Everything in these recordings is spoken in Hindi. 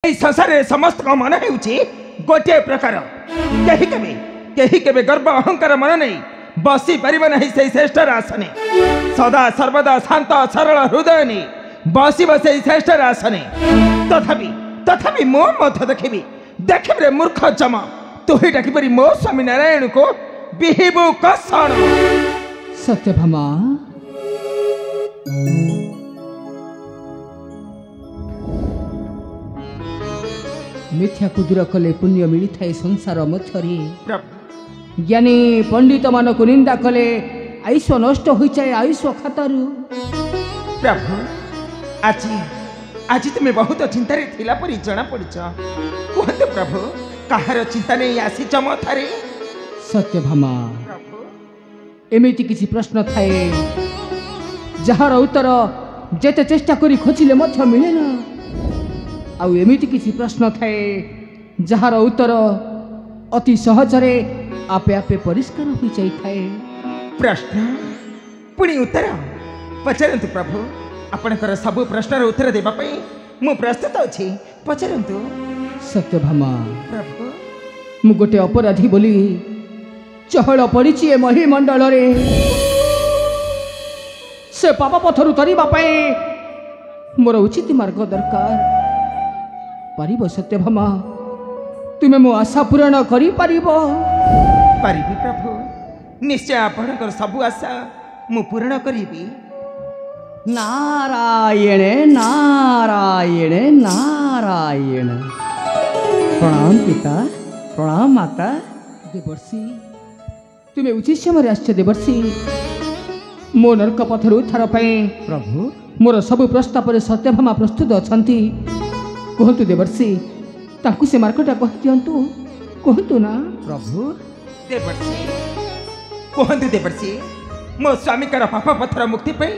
संसार समस्त मन हो गोटे प्रकार कहीं केबे गर्व अहंकार मन नहीं बसी पार नहीं से श्रेष्ठ आसने सदा सर्वदा शांत सरल हृदय नहीं बस से श्रेष्ठ आसने तथापि तथापि मो मत देखी रे मूर्ख जम तु ही डाकिपरि मो स्वामी नारायण को बिहेबू कषण सत्यभामा मिथ्या को दूर कले पुण्य मिली थाए संसार मध्यरे ज्ञानी पंडित मान को निंदा कले आयुष नष्ट हो जाए आयुष खातारू प्रभु आज आज तुम्हें बहुत चिंता थिला परी जना पड़छ कहते प्रभु कहार चिंता नहीं आसी मथारे सत्यभामा एमिति किसी प्रश्न थाए जार उत्तर जेते चेष्टा करी खोजिले मध्य मिले ना आउ एमिति किसी प्रश्न थाए जार उत्तर अति सहजरे आपे आपे परिष्कार हो जाई थाए प्रश्न पुणी उत्तर पचारंतु प्रभु आपणकर सब प्रश्नर उत्तर देबा पई मु प्रस्तुत अछि पचारंतु सत्यभामा प्रभु मु गोटे अपराधी बोली चहल पड़ी ए महीमंडल रे से पाप पथरु तरीबा पई मोर उचित मार्ग दरकार पारिबो सत्यभामा तुमे मो आशा पूर्ण करि पारिबो पारिबी प्रभु निश्चय आपणकर सब आशा मु पूर्ण करिबी नारायण नारायण नारायण प्रणाम पिता प्रणाम माता देवर्षि तुम्हें उचित समय आश्चर्य देवर्षि मो नरक पथर उद्धार पाए प्रभु मोर सब प्रस्ताव सत्यभामा प्रस्तुत अच्छा कहतु देवर्षि ताकू से मार्गटा कह दिंतु कहतु ना प्रभु देवर्षि कहतु देवर्षि मो स्वामी का पाप पथर मुक्ति पाई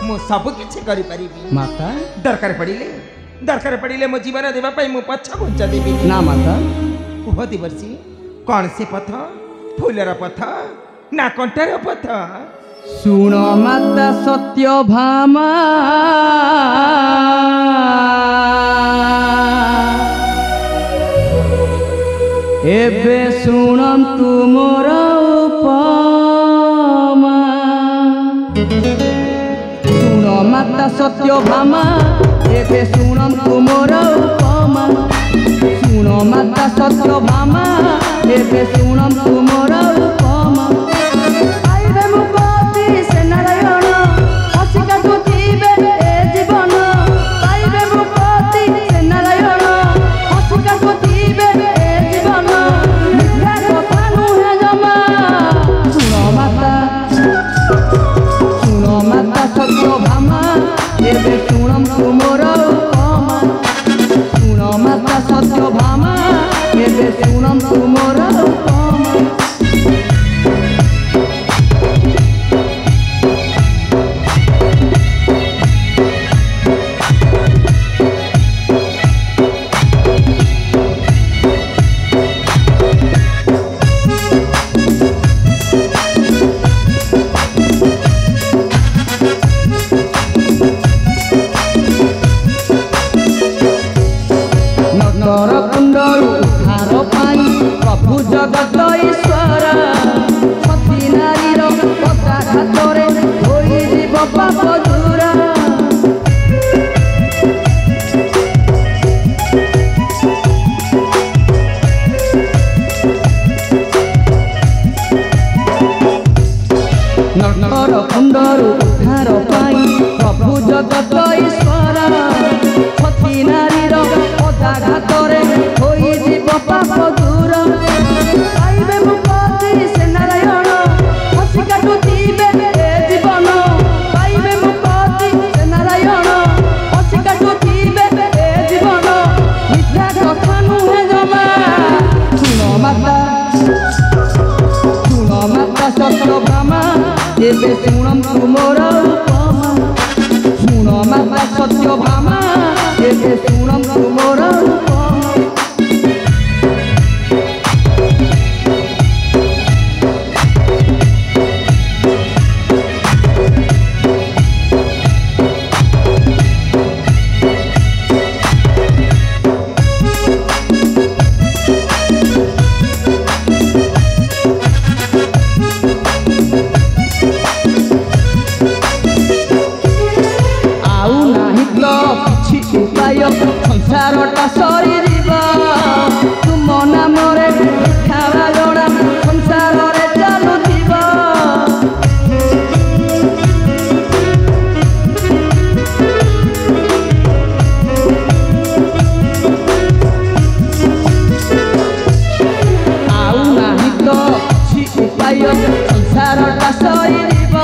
मु सब किछि करि परिबी माता दरकार पड़िले मो जीवन देबा पई मु पछ घुंचा देबी ना माता कह देवर्षि कौन से पथ फूलर पथ ना कंटार पथ सुन माता सत्यभामा एबे शुणन्तु मोर उपमा सुन माता सत्यभामा एबे शुणन्तु मोर उपमा सुन माता सत्यभामा एबे शुणन्तु मोर उपमा आइबे मुक्ति से नारायण हसिका तुथिबे ए जीवन आइबे मुक्ति से नारायण हसिका तुथिबे ए जीवन मिथ्या कथा नुहे जमा सुन माता सत्यभामा एबे शुणन्तु मोर उपमा सुन माता सत्यभामा एबे शुणन्तु मोर उपमा प्रभु जगत ईश्वर सती नारी पता घातरे होइब पाप दूर नगर कुंडर उद्धार पाई प्रभु जगत ईश्वर सती नारी पता घातरे होइब पाप दूर आइबे मुक्ति से नारायण हसिका तुथिबे ए जीवन आइबे मुक्ति से नारायण हसिका तुथिबे ए जीवन मिथ्या कथा नुहे जमा सुन माता सत्यभामा एबे शुणन्तु मोर उपमा सुन माता सत्यभामा एबे शुणन्तु मोर उपमा ସଂସାରଟା ସରିଯିବ ତୁମ ନାମରେ ଖାଇବା ଜଣା ସଂସାରରେ ଚାଲୁଥିବ। ଆଉ ନାହିଁ ତ କିଛି ଉପାୟ ସଂସାରଟା ସରିଯିବ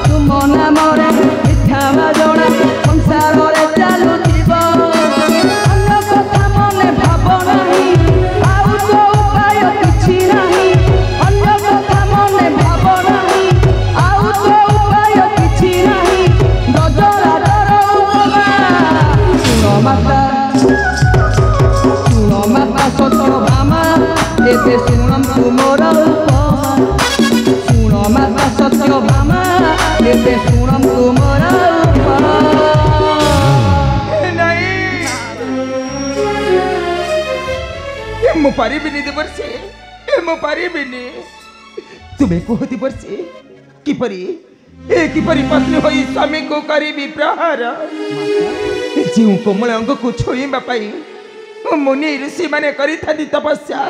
ତୁମ ନାମରେ ଖାଇବା ଜଣା ସଂସାରରେ ଚାଲୁଥିବ। ଅନ୍ୟ କଥା ମନେ ଭାବ ନାହିଁ ଆଉ ତ ଉପାୟ କିଛି ନାହିଁ। ଅନ୍ୟ କଥା ମନେ ଭାବ ନାହିଁ ଆଉ ତ ଉପାୟ କିଛି ନାହିଁ। ଗଜରାଜର ଉପମା ଶୁଣ ମାତା ସତର ଭାମା ଏବେ ଶୁଣନ୍ତୁ ମୋର ଉପମା। ଶୁଣ ମାତା ସତ୍ୟ ଭାମା ଏବେ ଶୁଣନ୍ତୁ ମୋର ଉପମା। ମୁଁ ପାରିବିନି ଦେବର୍ଷି, ମୁଁ ପାରିବିନି। ତୁମେ କୁହ ଦେବର୍ଷି, କିପରି କିପରି ପତ୍ନୀ ହୋଇ ସ୍ୱାମୀକୁ କରିବି ପ୍ରହାର? ଯେଉଁ କୋମଳ ଅଙ୍ଗକୁ ଛୁଇଁବା ପାଇଁ ମୁନି ଋଷି ମାନେ କରିଥାନ୍ତି ତପସ୍ୟା,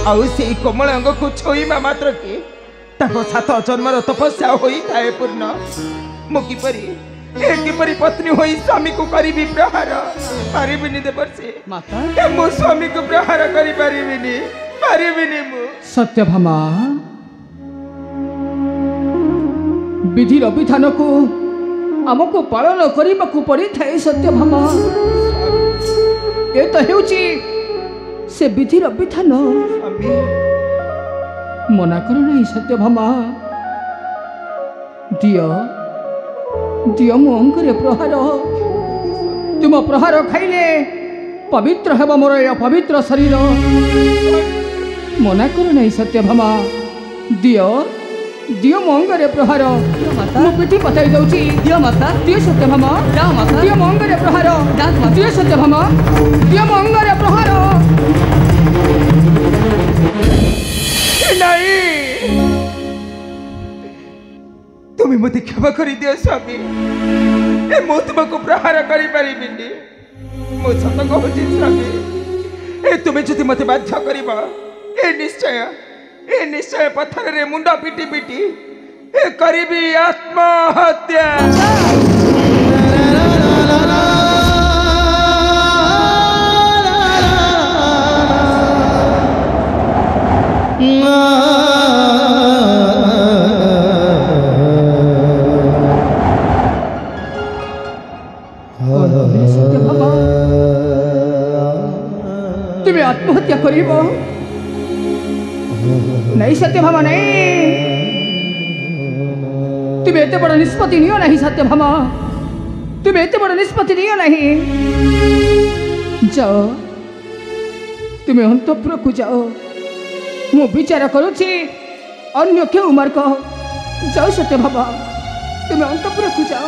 ଆଉ ସେଇ କୋମଳ ଅଙ୍ଗକୁ ଛୁଇଁବା ମାତ୍ରକେ ତାଙ୍କ 7 ଜନ୍ମର ତପସ୍ୟା ହୋଇଥାଏ ପୂର୍ଣ୍ଣ। ମୁଁ କିପରି କିପରି ପତ୍ନୀ ହୋଇ ସ୍ୱାମୀକୁ କରିବି ପ୍ରହାର? ପାରିବିନି ଦେବର୍ଷି, ମୁଁ ସ୍ୱାମୀକୁ ପ୍ରହାର କରିପାରିବିନି, ପାରିବିନି ମୁଁ। ସତ୍ୟଭାମା, ବିଧିର ବିଧାନକୁ ଆମକୁ ପାଳନ କରିବାକୁ ପଡ଼ିଥାଏ। ସତ୍ୟଭାମା, ଏ ତ ହେଉଛି ସେ ବିଧିର ବିଧାନ। ମନା କର ନାହିଁ ସତ୍ୟଭାମା। ଦିଅ ଦିଅ ମୋ ଅଙ୍ଗରେ ପ୍ରହାର। ତୁମ ପ୍ରହାର ଖାଇଲେ ପବିତ୍ର ହେବ ମୋର ଏ ଅପବିତ୍ର ଶରୀର। ମନା କର ନାହିଁ ସତ୍ୟଭାମା। ଦିଅ ଦିଅ ମୋ ଅଙ୍ଗରେ ପ୍ରହାର। ମୁଁ ପିଠି ପତାଇ ଦେଉଛି। ଦିଅ ମାତା, ଦିଅ ସତ୍ୟଭାମା। ଯାଅ ମାତା, ଦିଅ ମୋ ଅଙ୍ଗରେ ପ୍ରହାର। ଦିଅ ସତ୍ୟଭାମା, ଦିଅ ମୋ ଅଙ୍ଗରେ ପ୍ରହାର। ନାଇଁ, তুমি মতে ক্ষমা করে দিও স্বামী। ମୁଁ ତୁମକୁ ପ୍ରହାର କରିପାରିବିନି। ମୁଁ ସତ କହୁଛି ସ୍ୱାମୀ, ତୁମେ ଯଦି ମୋତେ ବାଧ୍ୟ କରିବ, ଏ ନିଶ୍ଚୟ ପଥରରେ ମୁଣ୍ଡ ପିଟି ପିଟି କରିବି ଆତ୍ମହତ୍ୟା। তুমি আত্মহত্যা করিব? নাই সত্যভামা, নাই। তুমি এত বড় নিষ্পত্তি নিও না সত্যভামা। তুমি এত বড় নিষ্পত্তি নিও না। যাও, তুমি অন্তঃপুরকু যাও। ମୁଁ ବିଚାର କରୁଛି ଅନ୍ୟ କେଉଁ ମାର୍ଗ। ଯାଅ ସତ୍ୟଭାମା, ତୁମେ ଅନ୍ତଃପୁରକୁ ଯାଅ।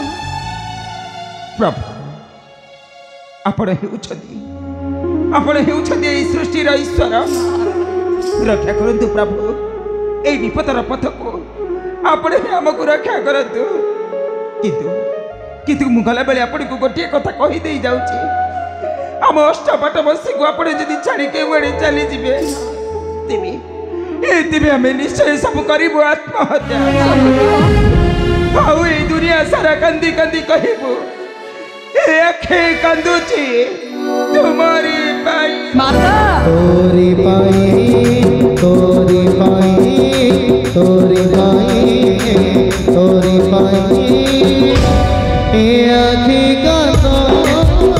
ପ୍ରଭୁ, ଆପଣ ହେଉଛନ୍ତି ଏହି ସୃଷ୍ଟିର ଈଶ୍ୱର। ରକ୍ଷା କରନ୍ତୁ ପ୍ରଭୁ, এই ବିପଦର ପଥକୁ ଆପଣ ଆମକୁ ରକ୍ଷା କରନ୍ତୁ। କିନ୍ତୁ ମୁଁ ଗଲାବେଳେ ଆପଣଙ୍କୁ ଗୋଟିଏ କଥା କହିଦେଇ ଯାଉଛି। ଆମ ଅଷ୍ଟପାଟ ବସିକୁ ଆପଣ ଯଦି ଛାଡ଼ି କେଉଁଆଡ଼େ ଚାଲିଯିବେ, ତେବେ ଆମେ ନିଶ୍ଚୟ ସବୁ କରିବୁ ଆତ୍ମହତ୍ୟା। ଆଉ ଏଇ ଦୁନିଆ ସାରା କାନ୍ଦି କାନ୍ଦି କହିବୁ, ଆଖି କାନ୍ଦୁଛି ତୁମରି ପାଇଁ। ମାତା, ତୋରି ପାଇଁ, ତୋରି ପାଇଁ, ତୋରି ପାଇଁ, ତୋରି ପାଇଁ ଏ ଆଖି କାନ୍ଦୁଛି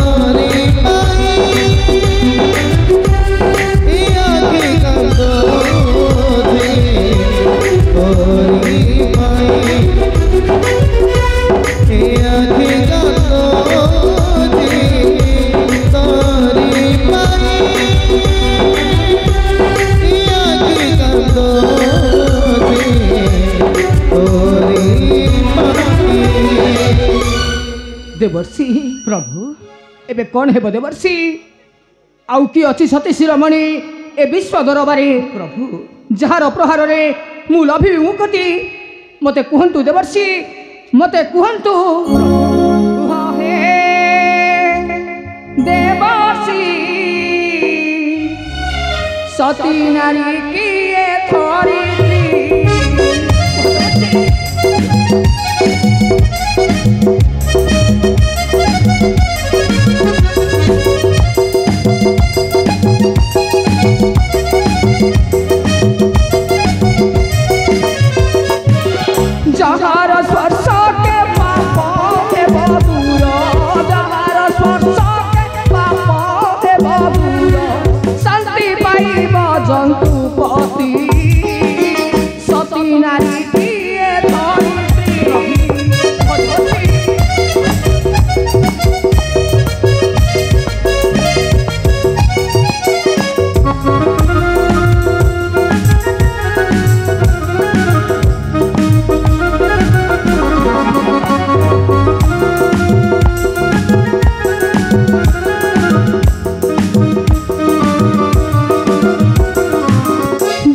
ତୋରି ପାଇଁ, ଏ ଆଖି କାନ୍ଦୁଛି ତୋରି ପାଇଁ, ଏ ଆଖି କାନ୍ଦୁଛି ତୋରି ପାଇଁ, ଏ ଆଖି କାନ୍ଦୁଛି ତୋରି ପାଇଁ। ଦେବର୍ଷି, ପ୍ରଭୁ ଏବେ କ'ଣ ହେବ ଦେବର୍ଷି? ଆଉ କି ଅଛି ସତୀ ଶିରୋମଣି ଏ ବିଶ୍ୱ ଦରବାରେ? ପ୍ରଭୁ, ଯାହାର ପ୍ରହାରରେ ମୁଁ ଲଭିବି ମୁକ୍ତି, ମୋତେ କୁହନ୍ତୁ ଦେବର୍ଷି, ମୋତେ କୁହନ୍ତୁ। କୁହ ହେ सती नारी किए धरित्री जहार स्पर्श के पाप देव दूर जहार स्पर्श के पाप देव दूर शांति पाइब जंतुपति सती नारी किए धरित्री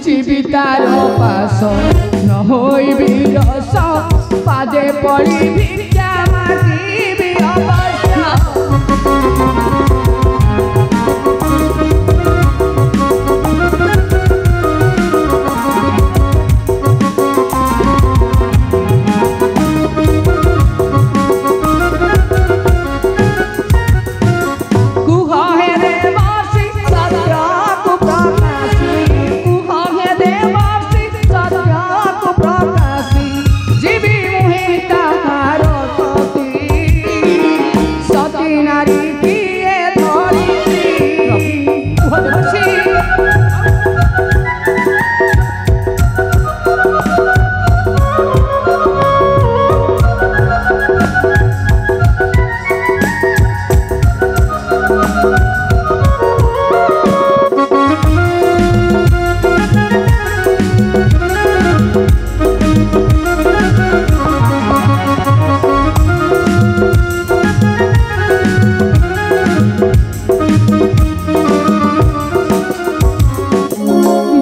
जीवितार पास न होई विरस पादे पड़ी भिक्षा मागिबी अवश्य कुह हे देवासी सत्याकु प्रकाशी कुह हे देवासी सत्याकु प्रकाशी जीवी मुहे ताहार सती सती नारी किए धरित्री कुह देवासी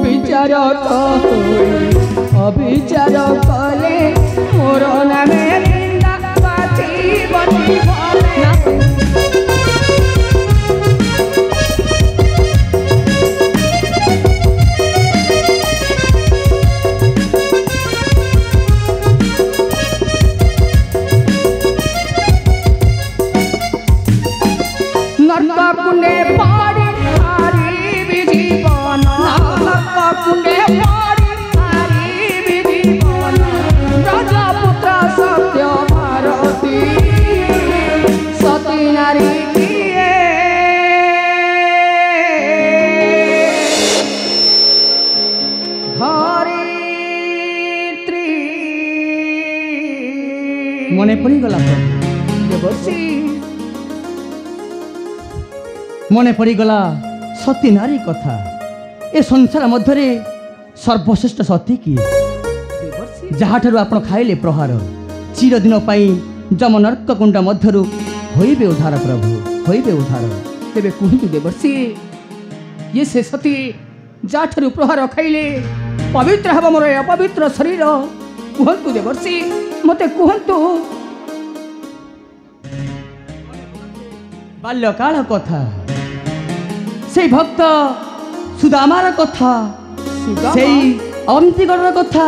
विचार तो अविचार कले मोर नामे निंदा बाची बची भले नर्क कुंडे पाड़ी हारी जीवन नर्क कुंडे पाड़ी हारी जीवन राजपुत्र सत्य भारती सती नारी किए धरित्री मने पड़गला देवर्षि मने पड़गला सती नारी कथा ए संसार मध्य सर्वश्रेष्ठ सती किए देवर्षि जहाँठारू आपण खाइले प्रहार चिरदिन पाई जम नर्क कुंड मध्यरु होइबे उद्धार प्रभु होइबे उद्धार तेबे कुहतु देवर्षि ये से सती जाठरू प्रहार खाइले पवित्र हब मोर अपवित्र शरीर कुहतु देवर्षि मते कुहतु बाल्यकाल कथा से भक्त सुदामार कथा से अवंतीगढ़ कथा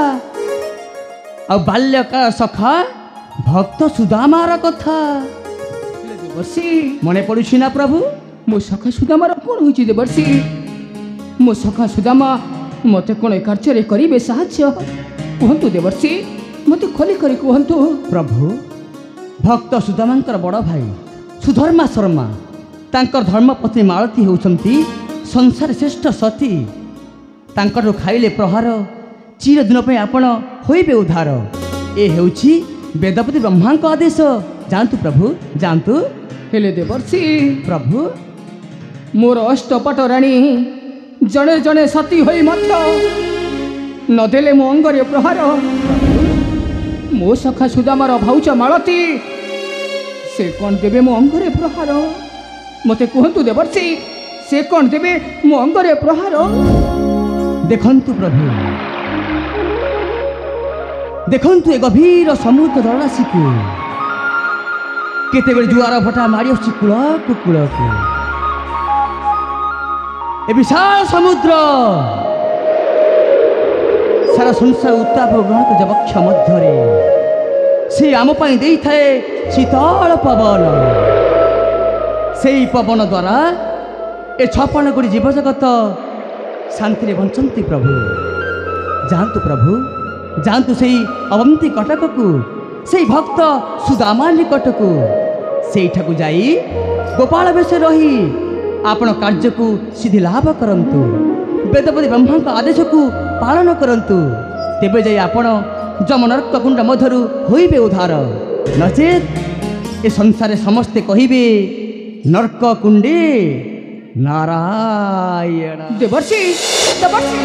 आ बाल्यकाल सखा भक्त सुदामार कथा देवर्षि मने पड़ुछि ना प्रभु मो सखा सुदामार कौन होइछि देवर्षि मो सखा सुदामा मते कोन कार्य करिबे साहाय्य कुहतु देवर्षि मते खोली करी कुहतु प्रभु भक्त सुदामांकर बड़ भाई सुधर्मा शर्मा तांकर धर्मपत्नी मालती होउछंती संसार श्रेष्ठ सती तांकर खाइले प्रहार चिरदिन पे आपण होइबे उद्धार ए हेउछि वेदपति ब्रह्मांक आदेश जानतु प्रभु जानतु हेले देवर्षि प्रभु मोर अष्टपट राणी जड़े जड़े सती होई मत नदेले मो अंगरे प्रहार मो सखा सुदामार भाउच मालती से कौन देवे मो अंगरे प्रहार मते कहतु देवर्षि से कौन देवे मो अंगरे प्रहार देखंतु प्रभु देखंतु ए गभीर समुद्र जलराशि को केते बेर जुआर भटा मारी आछि कूल को ए विशाल समुद्र सारा संसार उत्ताप ग्रहण कर जबक्ष मध्य से आम दे थाए शीतल पवन से पवन द्वारा ए छपन गुड़ी जीवजगत शांति बंचती प्रभु जातु प्रभु जातु से अवंती कटक को से भक्त सुदामा निकट को सेठाकू जाई गोपाल बेश रही आपण कार्य को सिद्धि लाभ करंतु वेदपति ब्रह्मा का आदेश को पालन करंतु तेबे जाई आपण जमनर्क कुंड मधुरु होइबे उद्धार नचेत ए संसार समस्ते कहिबे नर्क कुंडे नारायण। देवर्षि देवर्षि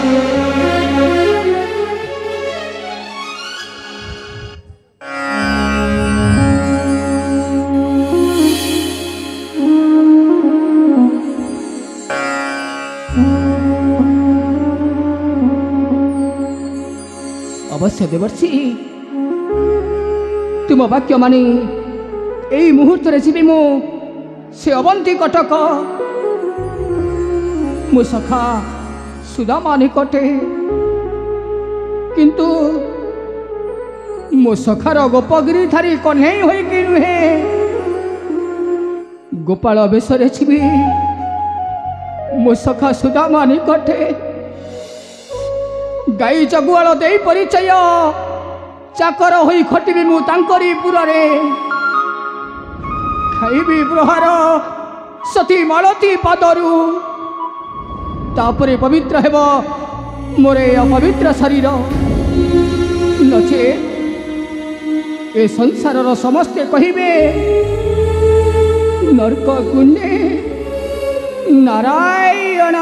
अवश्य देवर्षि तुम वाक्य मानी यही मुहूर्त जी मु से अवंती कटक मो सखा सुदामा निकटे किंतु मो सखार गोपगिरी थारी कन्हई होइकी नुहे गोपाल बेशरे छिबी मो सखा सुदामा निकटे गाई जगुआल दे परिचय चाकर होई खटिबी मु तांकरी पुररे खाइबी प्रहार सती मालती पादरू तापरे पवित्र हेब मोरे अपवित्र शरीर नचे ए संसार समस्ते कहिबे नरक कुंडे नारायण।